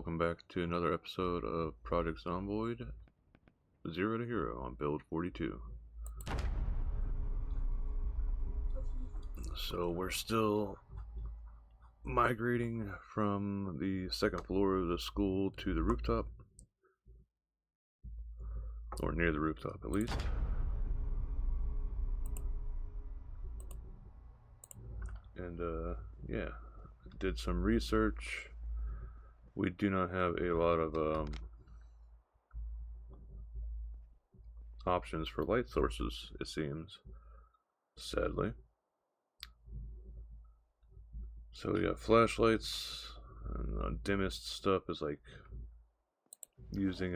welcome back to another episode of Project Zomboid 0 to Hero on build 42. So we're still migrating from the second floor of the school to the rooftop, or near the rooftop at least. And yeah, did some research. We do not have a lot of options for light sources, it seems, sadly. So we got flashlights, and dimmest stuff is like using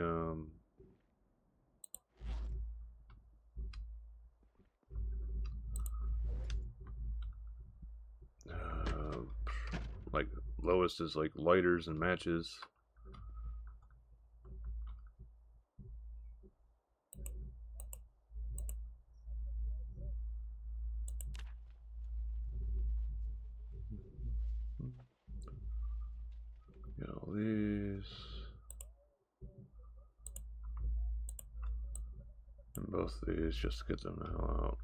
like lowest is like lighters and matches. Get all these. And both these just to get them the hell out.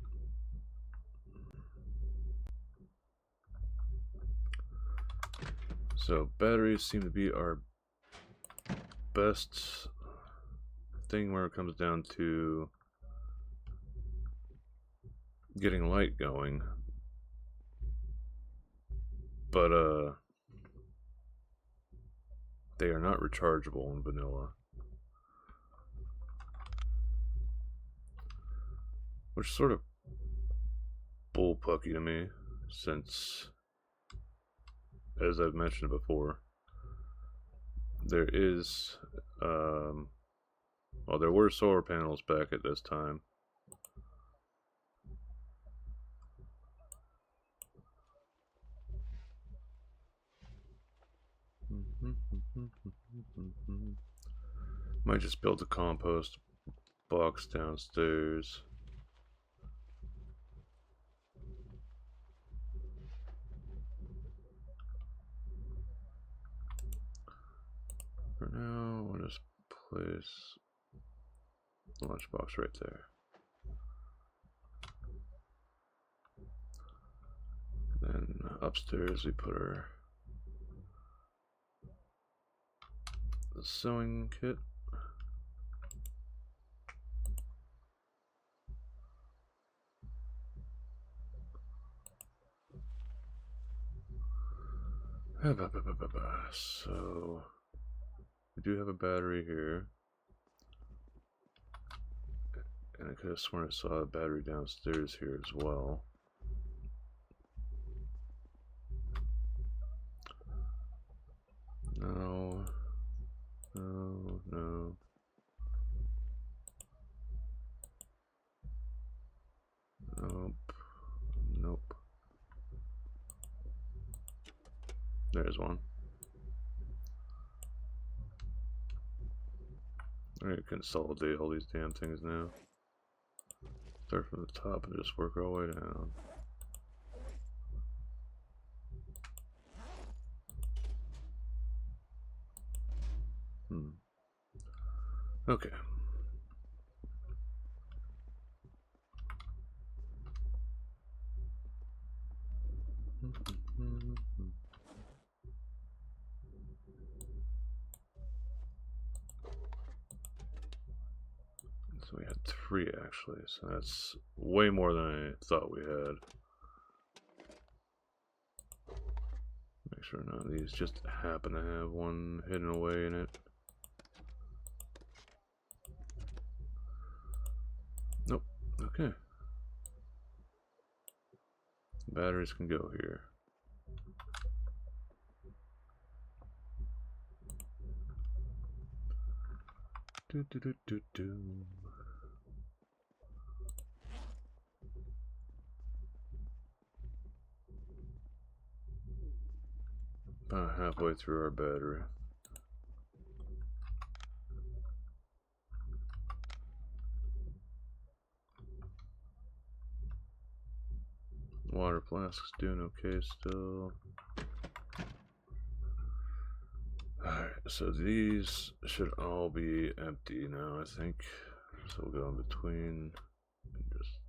So batteries seem to be our best thing where it comes down to getting light going. But they are not rechargeable in vanilla, which is sort of bullpucky to me, since, as I've mentioned before, there is well, there were solar panels back at this time. Might just build a compost box downstairs. For now, we'll just place the lunchbox right there. Then upstairs we put our sewing kit. So we do have a battery here, and I could have sworn I saw a battery downstairs here as well. No. Nope. There's one. Alright, consolidate all these damn things now. Start from the top and just work our way down. Okay. So we had 3 actually, so that's way more than I thought we had. Make sure none of these just happen to have one hidden away in it. Nope. Okay. Batteries can go here. About halfway through our battery. Water flask's doing okay still. Alright, So these should all be empty now, I think. So we'll go in between and just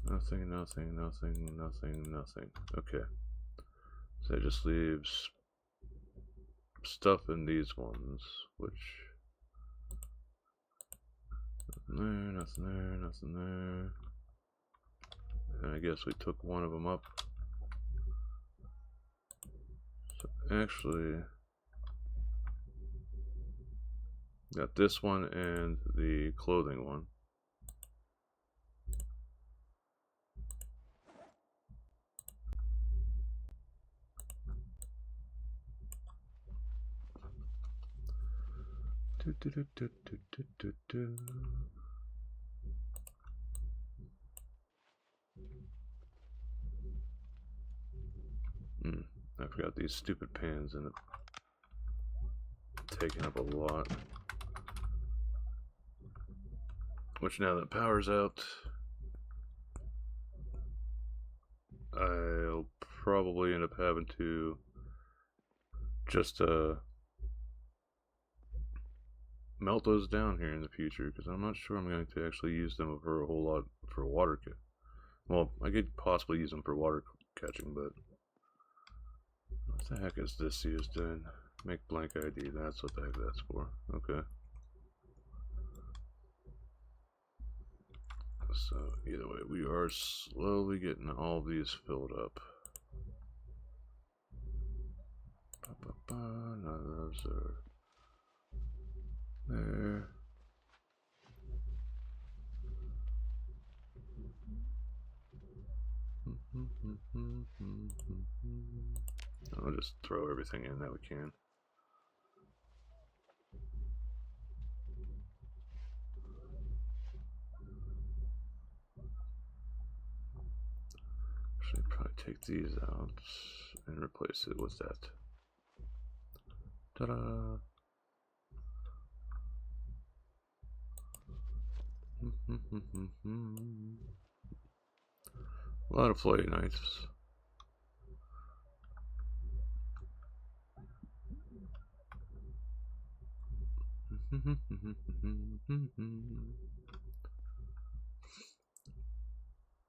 nothing, nothing, nothing, nothing, nothing. Okay. So that just leaves stuff in these ones, which nothing there, nothing there, nothing there. And I guess we took one of them up. So actually, got this one and the clothing one. I forgot these stupid pans end up taking up a lot. Which now that power's out, I'll probably end up having to just melt those down here in the future, because I'm not sure I'm going to actually use them for a whole lot for water catching. Well, I could possibly use them for water catching, but what the heck is this used in? Make blank ID, that's what the heck that's for. Okay. So either way, we are slowly getting all these filled up. None of those are there. I'll just throw everything in that we can. Actually, probably take these out and replace it with that. Ta-da! A lot of floaty knives.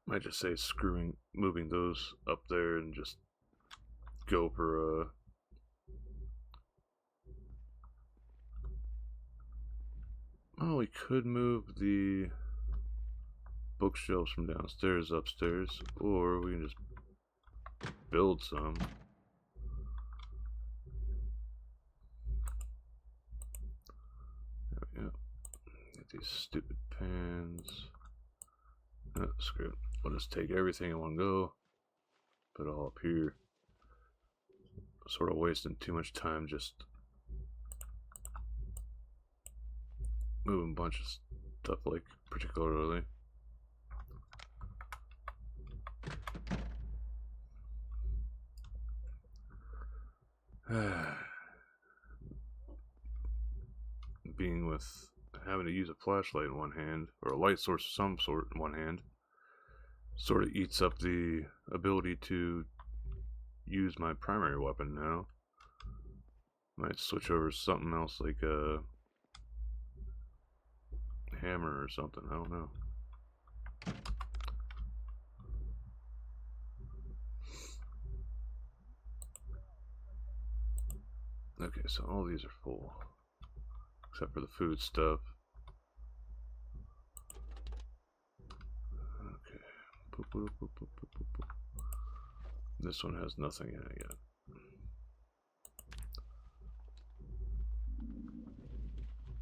Might just say moving those up there and just go for oh, we could move the bookshelves from downstairs upstairs, or we can just build some. There we go. Get these stupid pans. Oh, screw it. We'll just take everything in one go, put it all up here. Sort of wasting too much time just moving a bunch of stuff, like particularly. Being with having to use a flashlight in one hand, or a light source of some sort in one hand, sort of eats up the ability to use my primary weapon now. Might switch over to something else, like a hammer or something, I don't know. Okay, so all these are full, except for the food stuff. Okay. Boop, boop, boop, boop, boop, boop. This one has nothing in it yet.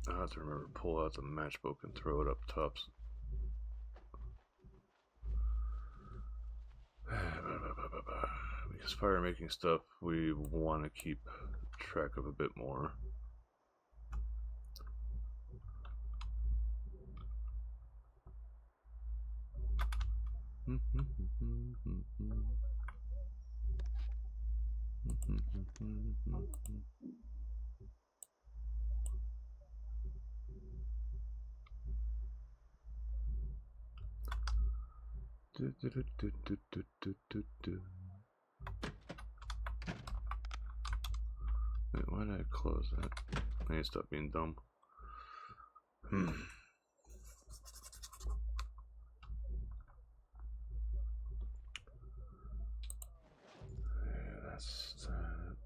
I have to remember to pull out the matchbook and throw it up tops. Because fire making stuff we want to keep track of a bit more. Wait, why did I close that? I need to stop being dumb. Yeah, that's that.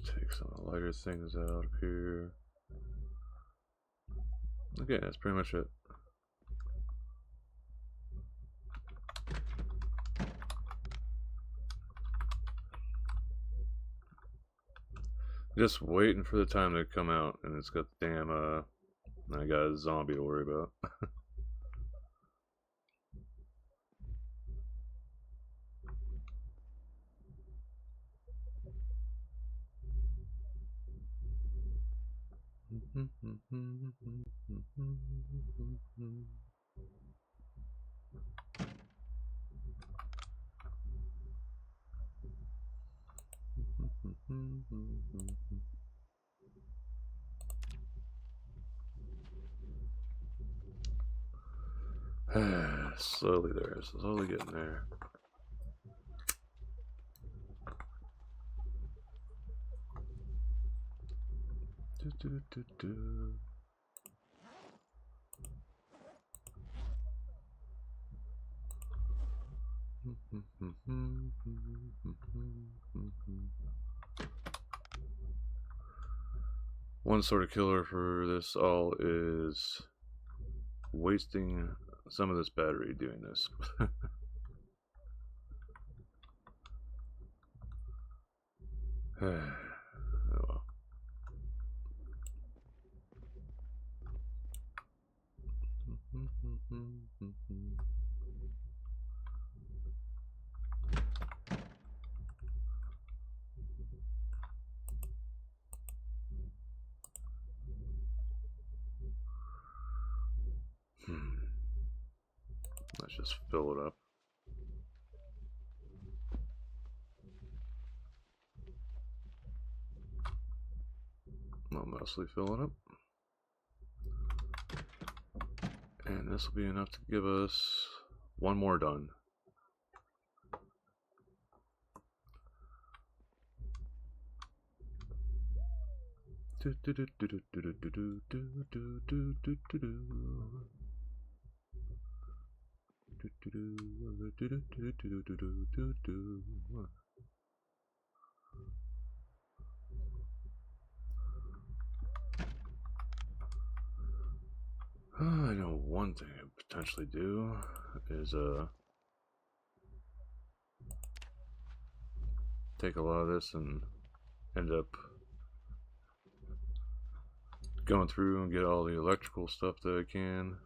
Take some of the lighter things out of here. Okay, that's pretty much it. Just waiting for the time to come out, and it's got the damn, I got a zombie to worry about. Slowly there, slowly getting there. One sort of killer for this all is wasting some of this battery doing this. Oh well. Let's just fill it up. I'll mostly fill it up. And this will be enough to give us one more done. I know one thing I could potentially do is take a lot of this and end up going through and get all the electrical stuff that I can.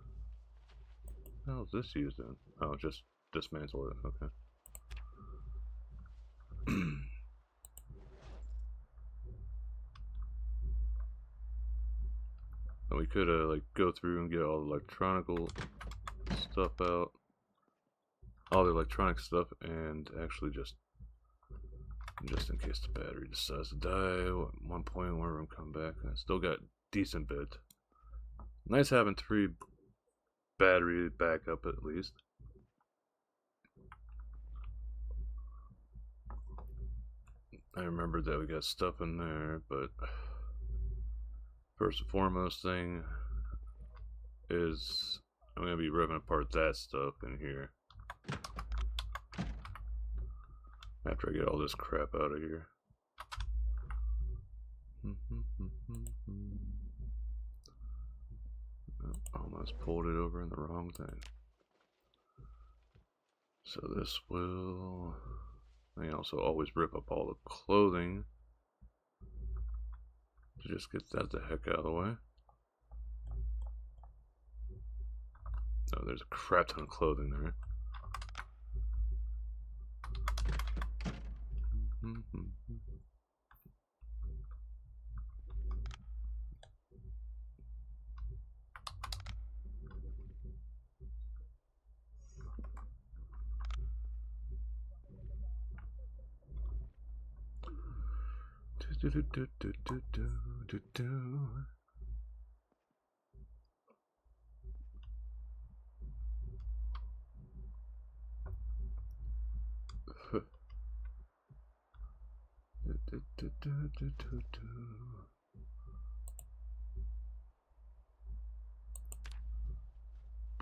How is this used in? Oh, just dismantle it. Okay. And we could like go through and get all the electronical stuff out, all the electronic stuff, and actually just in case the battery decides to die at one point whenever I'm coming back. I still got decent bit. Nice having 3 battery backup at least. I remembered that we got stuff in there, but first and foremost thing is I'm gonna be ripping apart that stuff in here after I get all this crap out of here. Almost pulled it over in the wrong thing. So this will... I also always rip up all the clothing to just get that the heck out of the way. Oh, there's a crap ton of clothing there.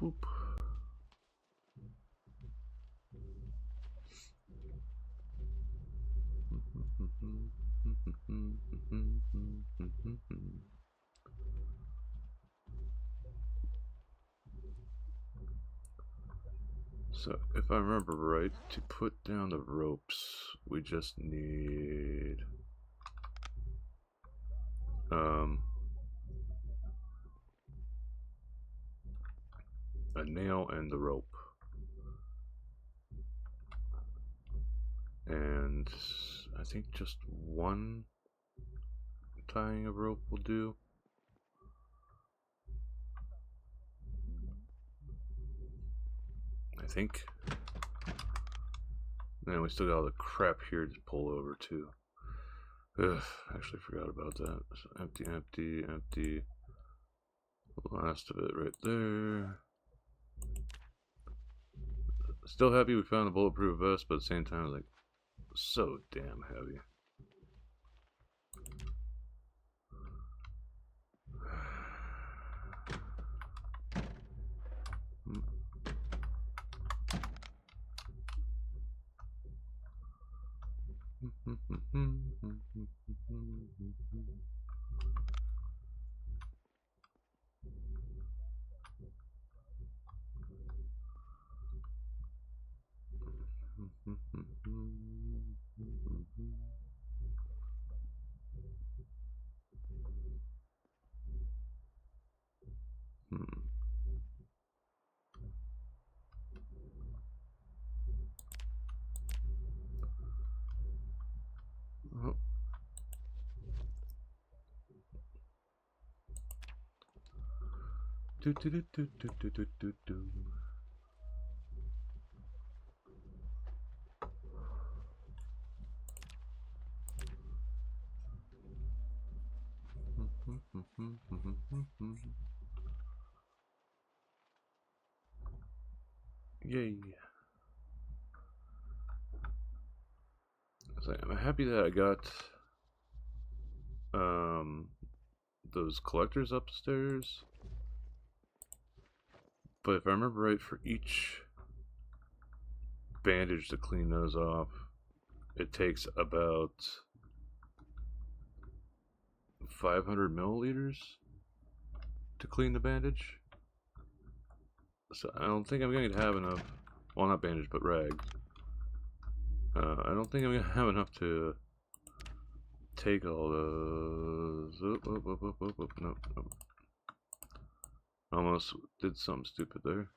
Boop. So, if I remember right, to put down the ropes, we just need a nail and the rope. And I think just one tying of rope will do. I think. And we still got all the crap here to pull over too. Ugh, actually forgot about that. So empty, empty, empty. The last of it right there. Still happy we found the bulletproof vest, but at the same time, like, so damn heavy. Oh. Do, do, do, do, do, do, do, do, do. Yay. So I'm happy that I got those collectors upstairs. But if I remember right, for each bandage to clean those off, it takes about 500 milliliters to clean the bandage. So I don't think I'm going to have enough. Well, not bandage, but rags. I don't think I'm going to have enough to take all those. Nope. Almost did something stupid there.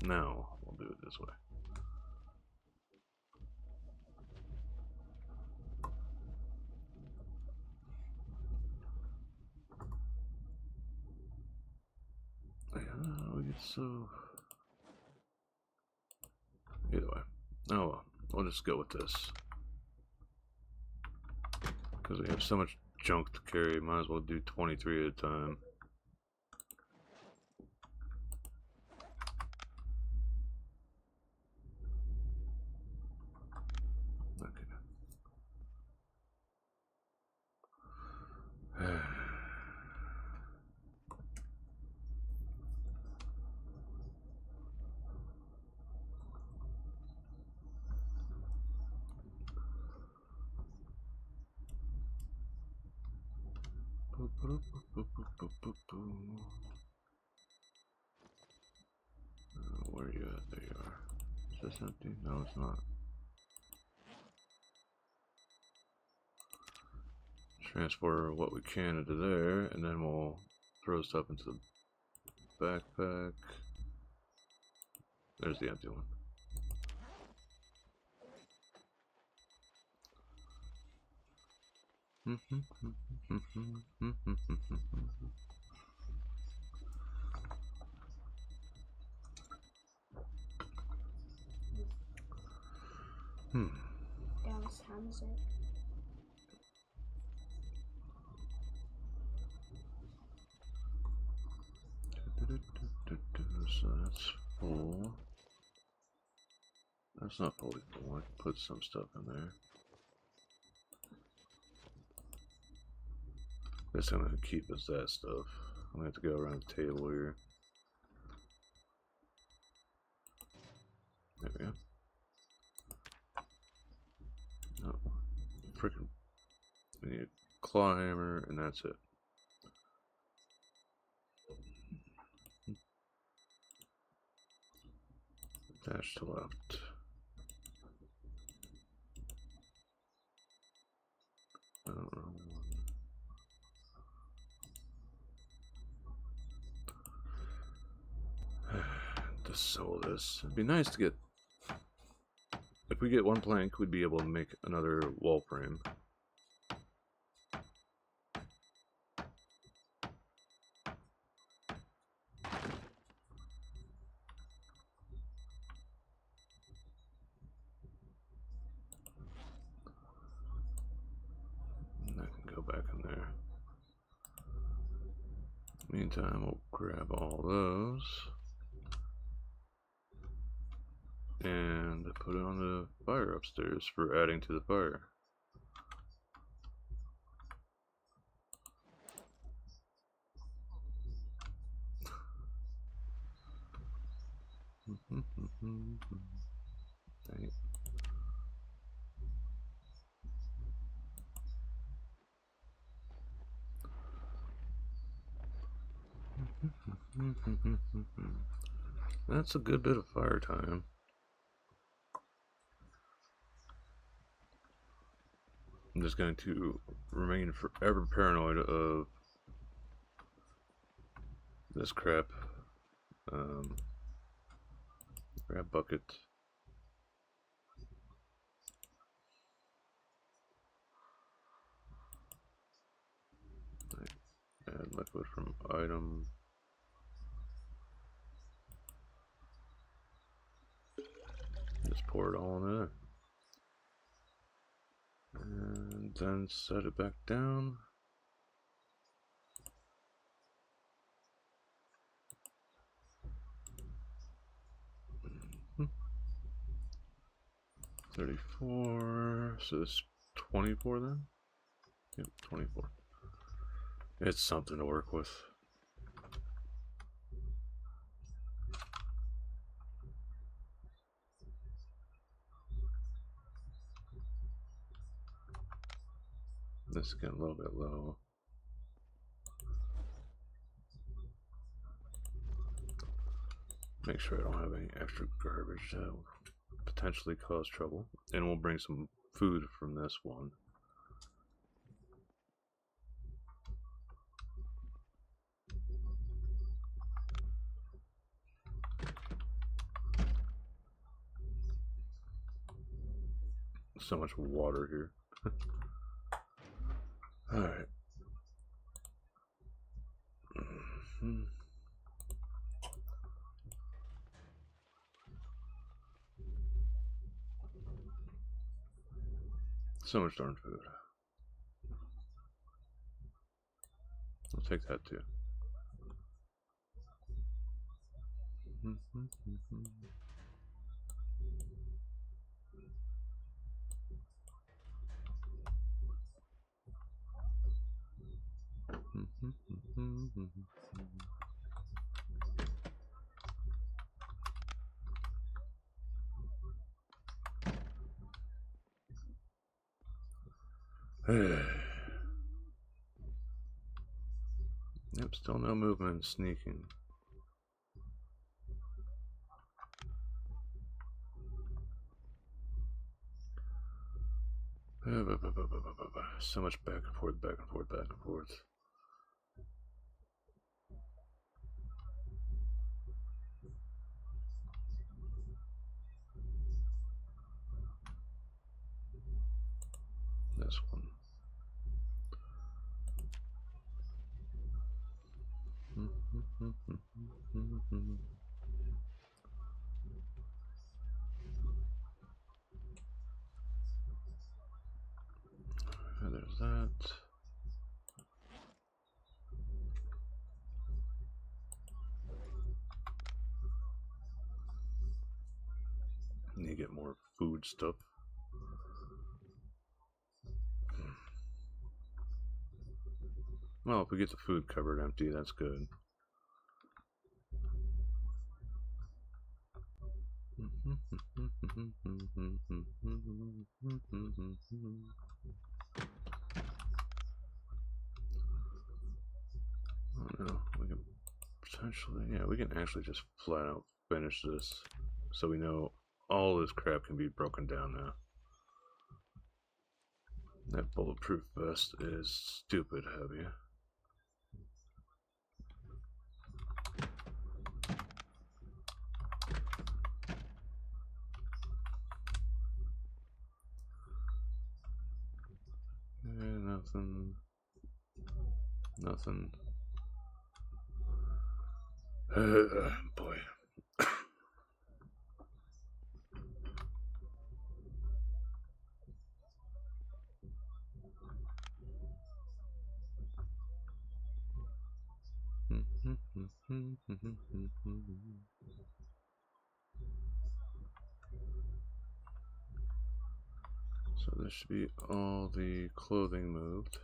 Now we'll do it this way. We get so. Either way. Oh well. We'll just go with this. Because we have so much junk to carry, might as well do 23 at a time. Okay. Where are you at? There you are. Is this empty? No, it's not. Transport what we can into there, and then we'll throw stuff into the backpack. There's the empty one. Dallas Hamzat. So that's full. That's not fully full. I can put some stuff in there. Guess I'm gonna keep us that stuff. I'm gonna have to go around the table here. There we go. Oh, freaking! We need a claw hammer, and that's it. Dash to left. I don't know. To sew this. It'd be nice to get. If we get one plank, we'd be able to make another wall frame. And I can go back in there. Meantime, we'll grab all those and put it on the fire upstairs for adding to the fire. Dang it. That's a good bit of fire time. I'm just going to remain forever paranoid of this crap. Grab bucket. Add liquid from item. Just pour it all in there. And then set it back down. Hmm. 34. So it's 24 then? Yep, 24. It's something to work with. This is getting a little bit low. Make sure I don't have any extra garbage that will potentially cause trouble. And we'll bring some food from this one. So much water here. Alright. So much darn food. I'll take that too. Yep, still no movement, sneaking. So much back and forth, back and forth, back and forth. This one. There's that. Need to get more food stuff. Well, if we get the food cupboard empty, that's good. Oh no, we can potentially, yeah, we can actually just flat out finish this so we know all this crap can be broken down now. That bulletproof vest is stupid heavy. Nothing. Nothing. Boy. So this should be all the clothing moved.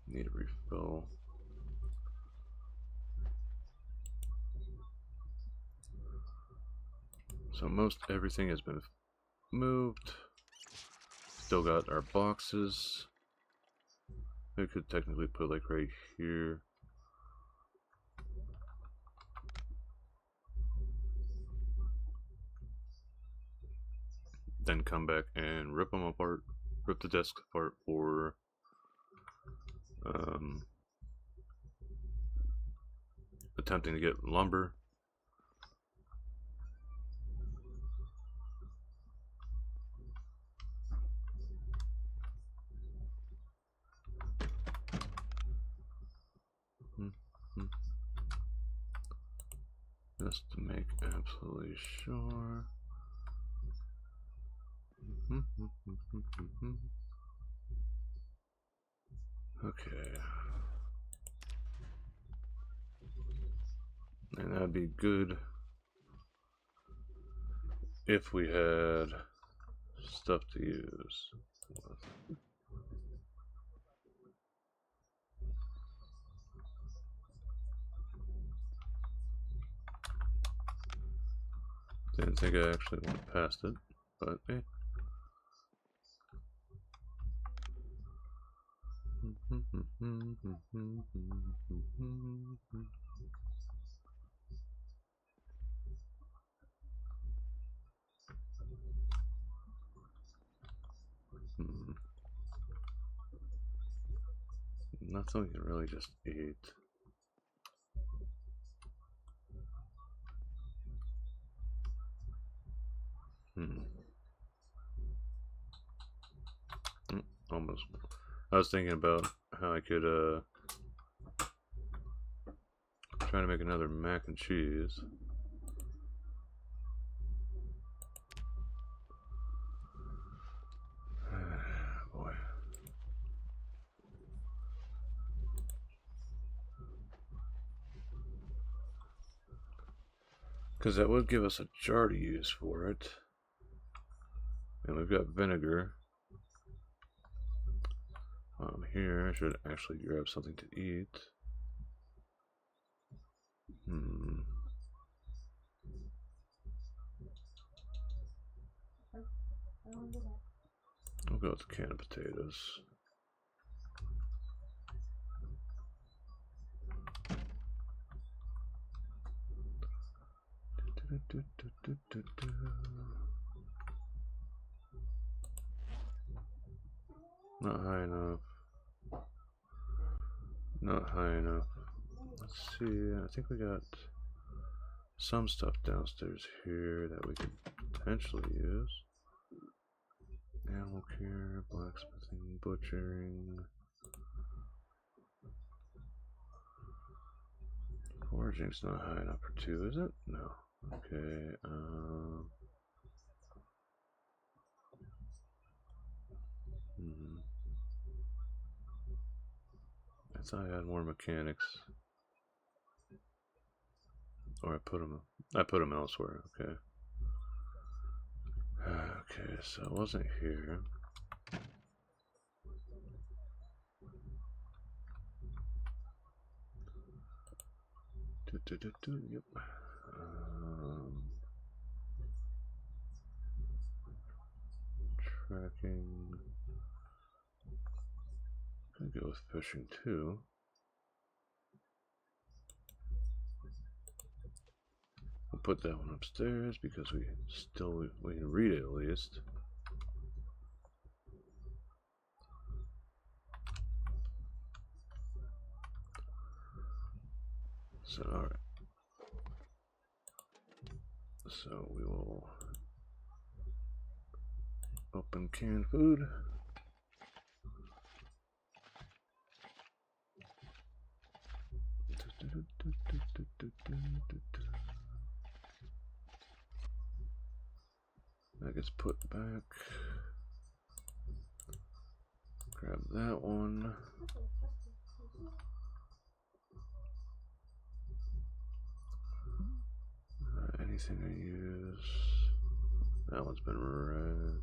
Need a refill. So most everything has been moved. Still got our boxes. We could technically put like right here. Then come back and rip them apart. Rip the desk apart for attempting to get lumber. Just to make absolutely sure. Okay. And that'd be good if we had stuff to use. Didn't think I actually went past it, but eh. Nothing we can really just eat. Almost. I was thinking about how I could try to make another mac and cheese. Boy. Because that would give us a jar to use for it. And we've got vinegar. Here, I should actually grab something to eat. I'll go with a can of potatoes. Not high enough. Not high enough. Let's see. I think we got some stuff downstairs here that we could potentially use. Animal care, blacksmithing, butchering. Foraging's not high enough for 2, is it? No. Okay. I thought I had more mechanics. Or I put them elsewhere. Okay. Okay, so it wasn't here. Yep. Tracking. Could go with fishing too. We'll put that one upstairs because we can read it at least. So alright. So we will open canned food. That gets put back. Grab that one. Anything I use. That one's been read.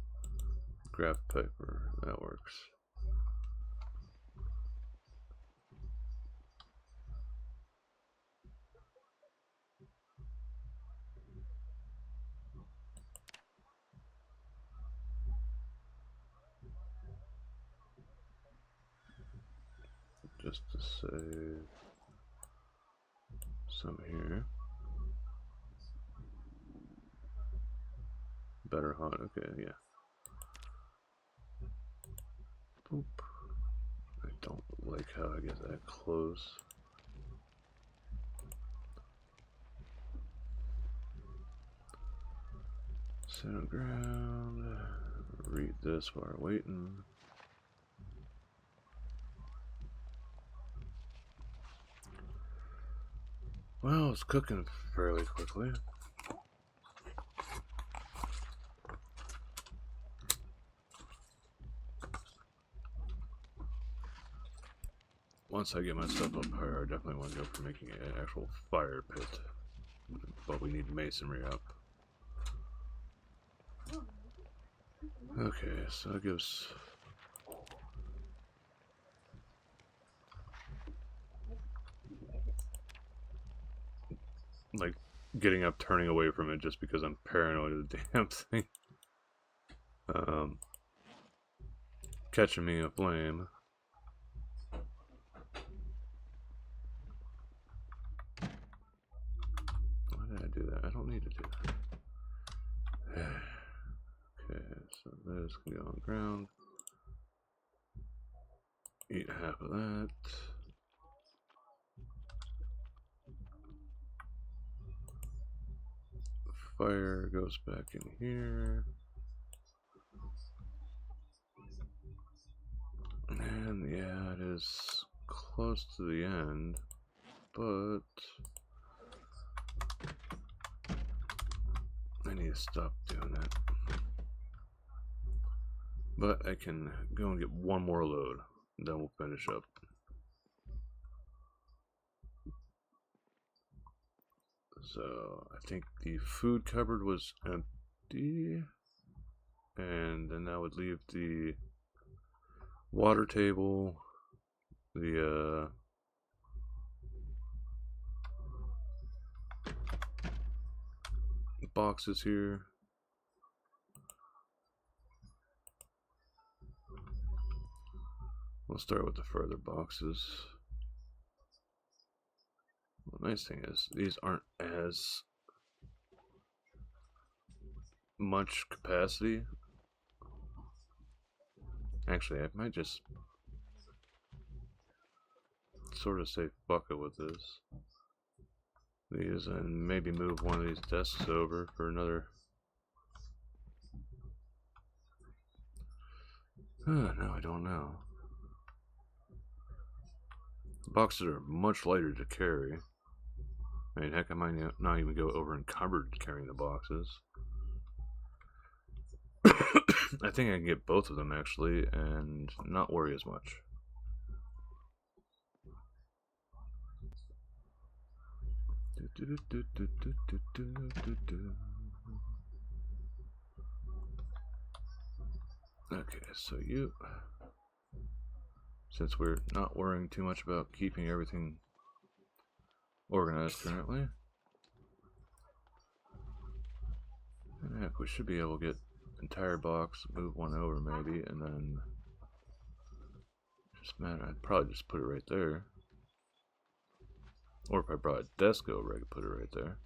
Graph paper. That works. Just to save some here. Better hunt. Okay, yeah. Boop. I don't like how I get that close. Sit on ground. Read this while we're waiting. Well, it's cooking fairly quickly. Once I get my stuff up higher, I definitely want to go for making an actual fire pit. But we need masonry up. Okay, so that gives... like, getting up, turning away from it just because I'm paranoid of the damn thing. Catching me a flame. Why did I do that? I don't need to do that. Okay, so this can go on the ground. Eat half of that. Fire goes back in here. And yeah, it is close to the end, but I need to stop doing that. But I can go and get one more load, then we'll finish up. So I think the food cupboard was empty, and then that would leave the water table, the boxes here. We'll start with the further boxes. The nice thing is these aren't as much capacity. Actually, I might just sort of say fuck it with these and maybe move one of these desks over for another. No, I don't know. The boxes are much lighter to carry. I mean, heck, I might not even go over encumbered carrying the boxes. I think I can get both of them actually and not worry as much. Okay, so since we're not worrying too much about keeping everything organized currently, and heck, we should be able to get entire box, move one over maybe, and then just matter. I'd probably just put it right there, or if I brought a desk over, I could put it right there.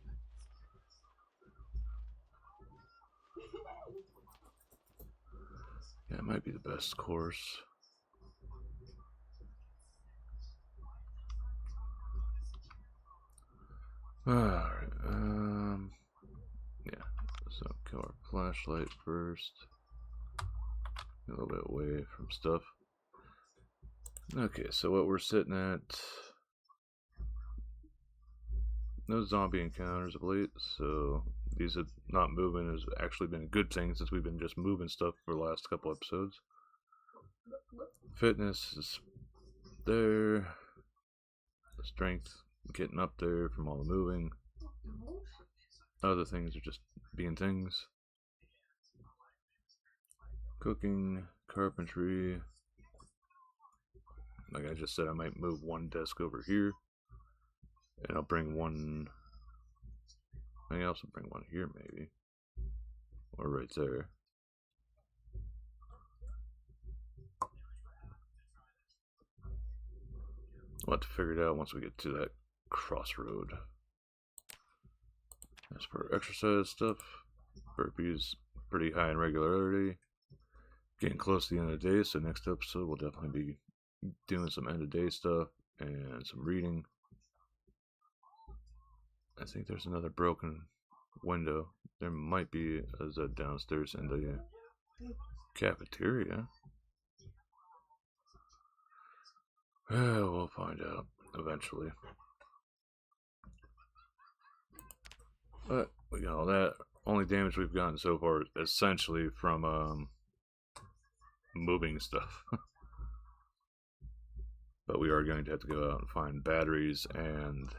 Yeah, it might be the best course. Alright, yeah, so kill our flashlight first. A little bit away from stuff. Okay, so what we're sitting at, no zombie encounters of late, so these have not moving has actually been a good thing since we've been just moving stuff for the last couple episodes. Fitness is there. Strength getting up there from all the moving. Other things are just being things. Cooking, carpentry. Like I just said, I might move one desk over here. And I'll bring one. I can also bring one here maybe. Or right there. We'll have to figure it out once we get to that crossroad. As for exercise stuff, burpees pretty high in regularity. Getting close to the end of the day, so next episode we'll definitely be doing some end of day stuff and some reading. I think there's another broken window. There might be a Z downstairs in the cafeteria. We'll find out eventually. But we got all that. Only damage we've gotten so far is essentially from moving stuff. But we are going to have to go out and find batteries and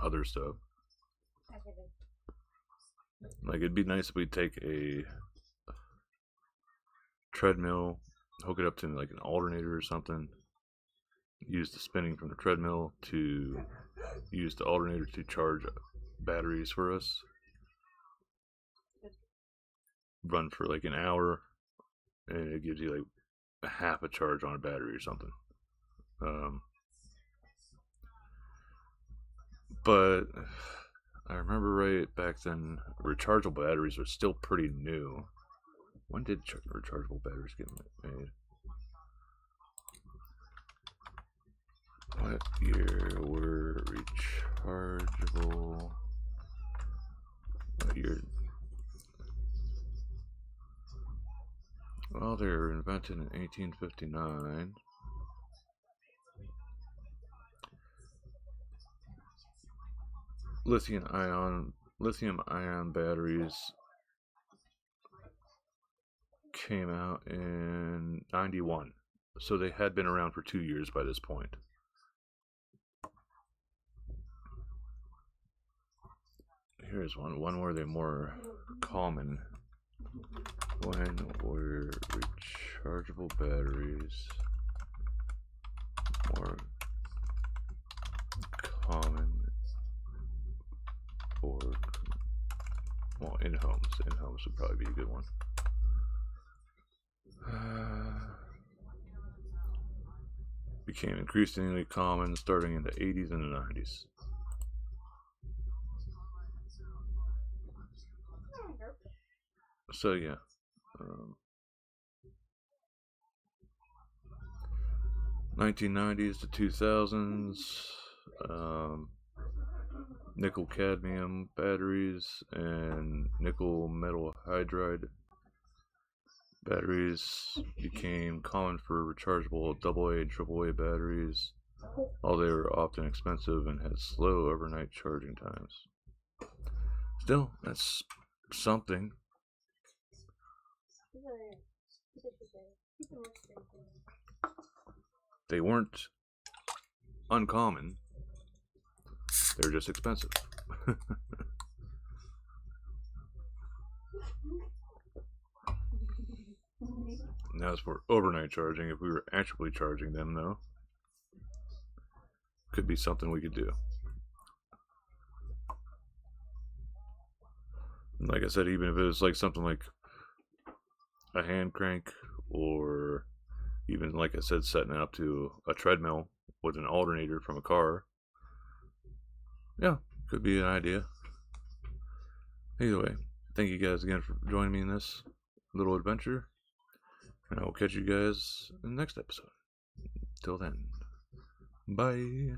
other stuff. Like, it'd be nice if we take a treadmill, hook it up to like an alternator or something, use the spinning from the treadmill to use the alternator to charge batteries for us. Run for like an hour, and it gives you like a half a charge on a battery or something. But I remember right back then, rechargeable batteries were still pretty new. When did rechargeable batteries get made? What year were rechargeable? What year? Well, they were invented in 1859. Lithium ion batteries came out in 91. So they had been around for 2 years by this point. Here's one where they're more common. When were rechargeable batteries more common for, well, in homes? In homes would probably be a good one. Became increasingly common starting in the 80s and the 90s. So yeah, 1990s to 2000s, nickel cadmium batteries and nickel metal hydride batteries became common for rechargeable AA and AAA batteries, although they were often expensive and had slow overnight charging times. Still, that's something. They weren't uncommon, they were just expensive. Now, as for overnight charging, if we were actually charging them, though, could be something we could do. And like I said, even if it was like something like a hand crank, or even like I said, setting it up to a treadmill with an alternator from a car, yeah, could be an idea. Either way, thank you guys again for joining me in this little adventure, and I will catch you guys in the next episode. Till then, bye.